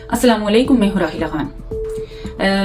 अस्सलाम वालेकुम, मैं हूँ राहिला खान।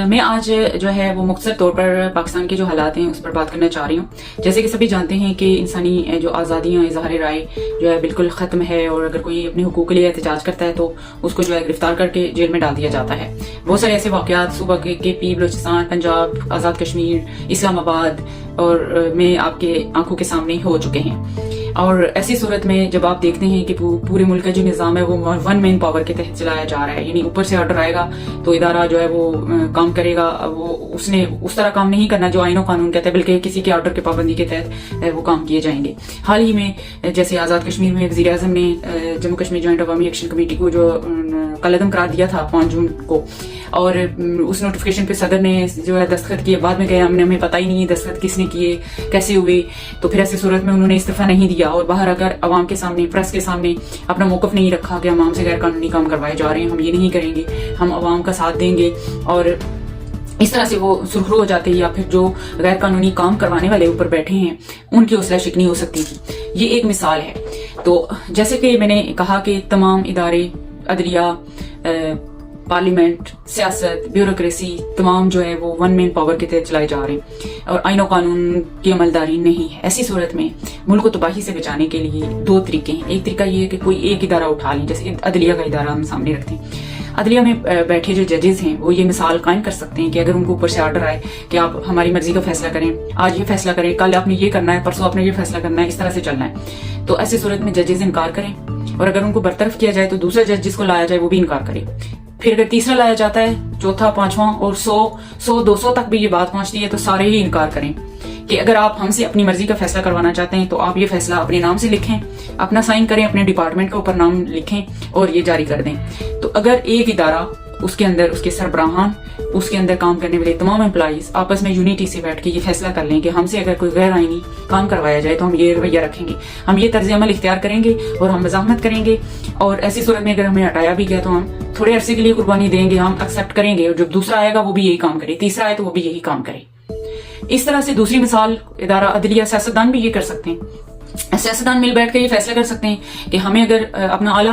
मैं आज जो है वो मुख्तसर तौर पर पाकिस्तान के जो हालात हैं उस पर बात करना चाह रही हूँ। जैसे कि सभी जानते हैं कि इंसानी जो आज़ादियाँ, इज़हार राय जो है बिल्कुल ख़त्म है, और अगर कोई अपने हुकूक के लिए एहतजाज करता है तो उसको जो है गिरफ्तार करके जेल में डाल दिया जाता है। बहुत सारे ऐसे वाक़यात सूबा के KP, बलूचिस्तान, पंजाब, आज़ाद कश्मीर, इस्लामाबाद और में आपके आंखों के सामने हो चुके हैं। और ऐसी सूरत में जब आप देखते हैं कि पूरे मुल्क का जो निज़ाम है वो वन मैन पावर के तहत चलाया जा रहा है, यानी ऊपर से ऑर्डर आएगा तो इदारा जो है वो काम करेगा, वो उसने उस तरह काम नहीं करना जो आईन और कानून कहता है, बल्कि किसी के ऑर्डर की पाबंदी के तहत वो काम किए जाएंगे। हाल ही में जैसे आज़ाद कश्मीर में वज़ीर आज़म ने जम्मू कश्मीर जॉइंट अवामी एक्शन कमेटी को जो कलअदम करार दिया था 5 जून को, और उस नोटिफिकेशन पे सदर ने जो है दस्तखत किए। बाद में गया हमें पता ही नहीं है दस्तखत किसने किए, कैसे हुए। तो फिर ऐसी सूरत में उन्होंने इस्तीफा नहीं दिया और बाहर आकर अवाम के सामने, प्रेस के सामने अपना मौकफ नहीं रखा कि अवाम से गैर कानूनी काम करवाए जा रहे हैं, हम ये नहीं करेंगे, हम अवाम का साथ देंगे। और इस तरह से वो सुरखरू हो जाते हैं, या फिर जो गैर कानूनी काम करवाने वाले ऊपर बैठे हैं उनकी हौसला शिकनी हो सकती थी। ये एक मिसाल है। तो जैसे कि मैंने कहा कि तमाम इदारे, अदलिया, पार्लियामेंट, सियासत, ब्यूरोक्रेसी, तमाम जो है वो वन मैन पावर के तहत चलाए जा रहे हैं और आईन और कानून की अमलदारी नहीं है। ऐसी सूरत में मुल्क को तबाही से बचाने के लिए 2 तरीके हैं। एक तरीका ये है कि कोई एक इदारा उठा लें, जैसे अदलिया का इदारा हम सामने रखते हैं। अदलिया में बैठे जो जजेस हैं वो ये मिसाल कायम कर सकते हैं कि अगर उनको ऊपर से ऑर्डर आए कि आप हमारी मर्जी का फैसला करें, आज ये फैसला करें, कल आपने ये करना है, परसों आपने ये फैसला करना है, इस तरह से चलना है, तो ऐसी सूरत में जजेस इनकार करें, और अगर उनको बरतरफ किया जाए तो दूसरा जज जिसको लाया जाए वो भी इनकार करे। फिर अगर तीसरा लाया जाता है, चौथा, पांचवा और 100-200 तक भी ये बात पहुंचती है तो सारे ही इनकार करें कि अगर आप हमसे अपनी मर्जी का फैसला करवाना चाहते हैं तो आप ये फैसला अपने नाम से लिखें, अपना साइन करें, अपने डिपार्टमेंट के ऊपर नाम लिखें और ये जारी कर दें। तो अगर एक इदारा, उसके अंदर उसके सरबराहान, उसके अंदर काम करने वाले तमाम एम्प्लॉइज आपस में यूनिटी से बैठ के ये फैसला कर लें कि हमसे अगर कोई गैर आईनी काम करवाया जाए तो हम ये रवैया रखेंगे, हम ये तर्ज अमल इख्तियार करेंगे और हम मज़ाहमत करेंगे, और ऐसी सूरत में अगर हमें हटाया भी गया तो हम थोड़े अरसे के लिए कुर्बानी देंगे, हम एक्सेप्ट करेंगे, और जब दूसरा आएगा वो भी यही काम करे, तीसरा आए तो वो भी यही काम करे। इस तरह से दूसरी मिसाल इदारा अदलिया, सियासतदान भी ये कर सकते हैं। सियासतदान मिल बैठ कर ये फैसला कर सकते हैं कि हमें अगर अपना आला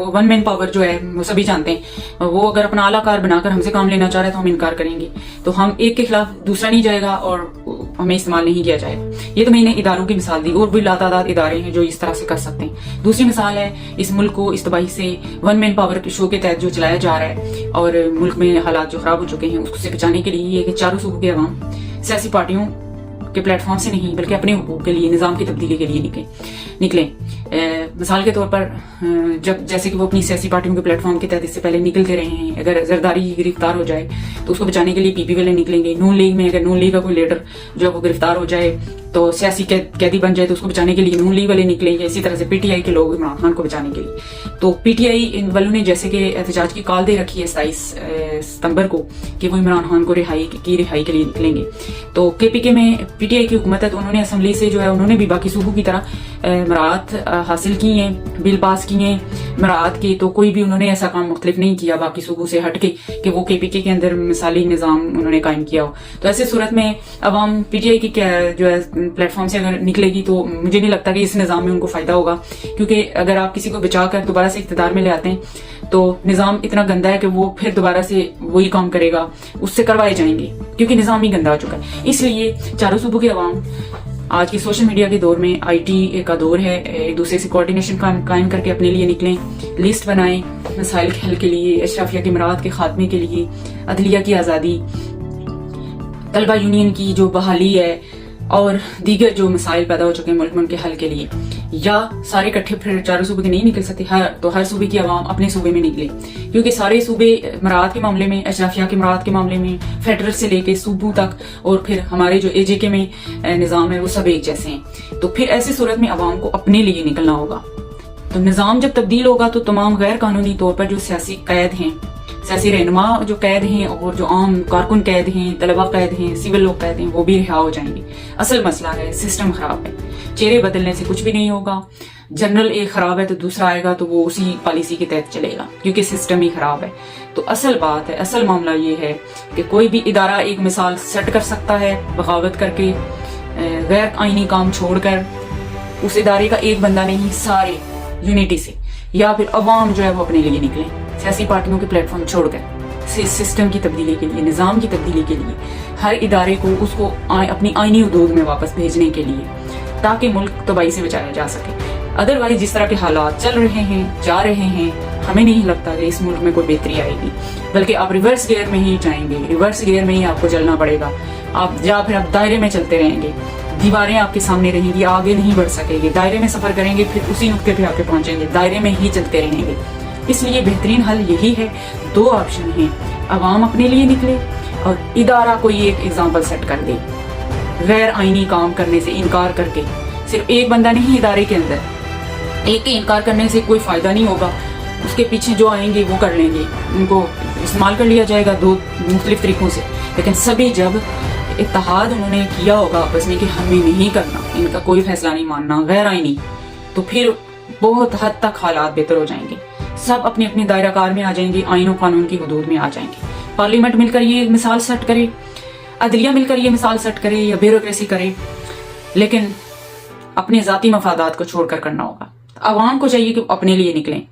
वन मैन पावर जो है वो सभी जानते हैं, वो अगर अपना आला कार बनाकर हमसे काम लेना चाह रहे हैं तो हम इनकार करेंगे, तो हम एक के खिलाफ दूसरा नहीं जाएगा और हमें इस्तेमाल नहीं किया जाएगा। ये तो मैंने इदारों की मिसाल दी, और भी लातादाद इदारे हैं जो इस तरह से कर सकते हैं। दूसरी मिसाल है इस मुल्क को इस तबाही से वन मैन पावर के शो के तहत जो चलाया जा रहा है और मुल्क में हालात जो खराब हो चुके हैं उससे बचाने के लिए ये कि चारों सूबों के अवाम सियासी पार्टियों के प्लेटफॉर्म से नहीं बल्कि अपने हुकूक के लिए, निजाम की तब्दीली के लिए निकले। मिसाल के तौर पर जब जैसे कि वो अपनी सियासी पार्टियों के प्लेटफॉर्म के तहत इससे पहले निकलते रहे हैं, अगर जरदारी गिरफ्तार हो जाए तो उसको बचाने के लिए PP वाले निकलेंगे। नून लीग में अगर नून लीग का कोई लीडर जो है वो गिरफ्तार हो जाए तो सियासी कैदी बन जाए तो उसको बचाने के लिए नून लीग वाले निकलेंगे। इसी तरह से PTI के लोग इमरान खान को बचाने के लिए। तो PTI इन वालों ने जैसे कि एहतजाज की कॉल दे रखी है 27 सितंबर को कि वो इमरान खान को रिहाई के लिए निकलेंगे। तो KPK में PTI की हुकूमत है तो उन्होंने असम्बली से जो है उन्होंने भी बाकी सूबों की तरह मराहत हासिल की हैं, बिल पास किए हैं मराहत के, तो कोई भी उन्होंने ऐसा काम मुख्तलिफ नहीं किया बाकी सूबों से हटके कि वो KPK के अंदर मिसाली निज़ाम उन्होंने कायम किया हो। तो ऐसे सूरत में अवाम PTI की जो है प्लेटफॉर्म से अगर निकलेगी तो मुझे नहीं लगता कि इस निज़ाम में उनको फायदा होगा, क्योंकि अगर आप किसी को बचा कर दोबारा से इख्तिदार में ले आते हैं तो निज़ाम इतना गंदा है कि वो फिर दोबारा से वही काम करेगा, उससे करवाए जाएंगे क्योंकि निज़ाम ही गंदा हो चुका है। इसलिए चारों सूबों के अवाम आज के सोशल मीडिया के दौर में, IT का दौर है, एक दूसरे से कोऑर्डिनेशन कायम करके अपने लिए निकलें, लिस्ट बनाएं मसाइल के हल के लिए, अशराफिया की मराहत के खात्मे के लिए, अदलिया की आज़ादी, तलबा यूनियन की जो बहाली है और दीगर जो मसाइल पैदा हो चुके हैं मुल्क में उनके हल के लिए। या सारे इकट्ठे फिर चारों सूबे के नहीं निकल सकते, हर सूबे की आवाम अपने सूबे में निकले, क्योंकि सारे सूबे मराहत के मामले में, अशराफिया की मराहत के मामले में, फेडरल से लेके सूबों तक और फिर हमारे जो AJK में निज़ाम है वो सब एक जैसे हैं। तो फिर ऐसी सूरत में आवाम को अपने लिए निकलना होगा। तो निज़ाम जब तब्दील होगा तो तमाम गैर कानूनी तौर पर जो सियासी कैद हैं, सियासी रहनुमा जो कैद हैं और जो आम कारकुन कैद हैं, तलबा कैद हैं, सिविल लोग कैद हैं, वो भी रिहा हो जाएंगे। असल मसला है सिस्टम खराब है, चेहरे बदलने से कुछ भी नहीं होगा। जनरल एक खराब है तो दूसरा आएगा तो वो उसी पॉलिसी के तहत चलेगा क्योंकि सिस्टम ही खराब है। तो असल बात है, असल मामला ये है कि कोई भी इदारा एक मिसाल सेट कर सकता है बगावत करके, गैर आईनी काम छोड़कर, उस इदारे का एक बंदा नहीं सारे यूनिटी से, या फिर अवाम जो है वो अपने लिए निकले। सियासी पार्टियों के प्लेटफॉर्म छोड़कर सिस्टम की तब्दीली के लिए, निज़ाम की तब्दीली के लिए, हर इदारे को उसको अपनी आईनी हदूद में वापस भेजने के लिए, ताकि मुल्क तबाही से बचाया जा सके। अदरवाइज जिस तरह के हालात चल रहे हैं, जा रहे हैं, हमें नहीं लगता कि इस मुल्क में कोई बेहतरी आएगी, बल्कि आप रिवर्स गियर में ही जाएंगे, रिवर्स गियर में ही आपको चलना पड़ेगा। आप फिर आप दायरे में चलते रहेंगे, दीवारें आपके सामने रहेंगी, आगे नहीं बढ़ सकेंगे, दायरे में सफर करेंगे, फिर उसी नुक्ते पे आके पहुंचेंगे, दायरे में ही चलते रहेंगे। इसलिए बेहतरीन हल यही है, दो ऑप्शन हैं, अवाम अपने लिए निकले और इदारा कोई एक एग्जाम्पल सेट कर दे, गैर आईनी काम करने से इनकार करके। सिर्फ एक बंदा नहीं इदारे के अंदर, एक के इनकार करने से कोई फायदा नहीं होगा, उसके पीछे जो आएंगे वो कर लेंगे, उनको इस्तेमाल कर लिया जाएगा दो मुख्तलिफ तरीकों से। लेकिन सभी जब इत्तेहाद उन्होंने किया होगा आपस में कि हमें नहीं करना, इनका कोई फैसला नहीं मानना, गैर आईनी, तो फिर बहुत हद तक हालात बेहतर हो जाएंगे। सब अपने अपने दायरा कार में आ जाएंगे, आईन और कानून की हदूद में आ जाएंगे। पार्लियामेंट मिलकर ये मिसाल सेट करे, अदलिया मिलकर ये मिसाल सेट करे या ब्यूरोक्रेसी करे, लेकिन अपने जाती मफादात को छोड़कर करना होगा। आवाम को चाहिए कि अपने लिए निकलें,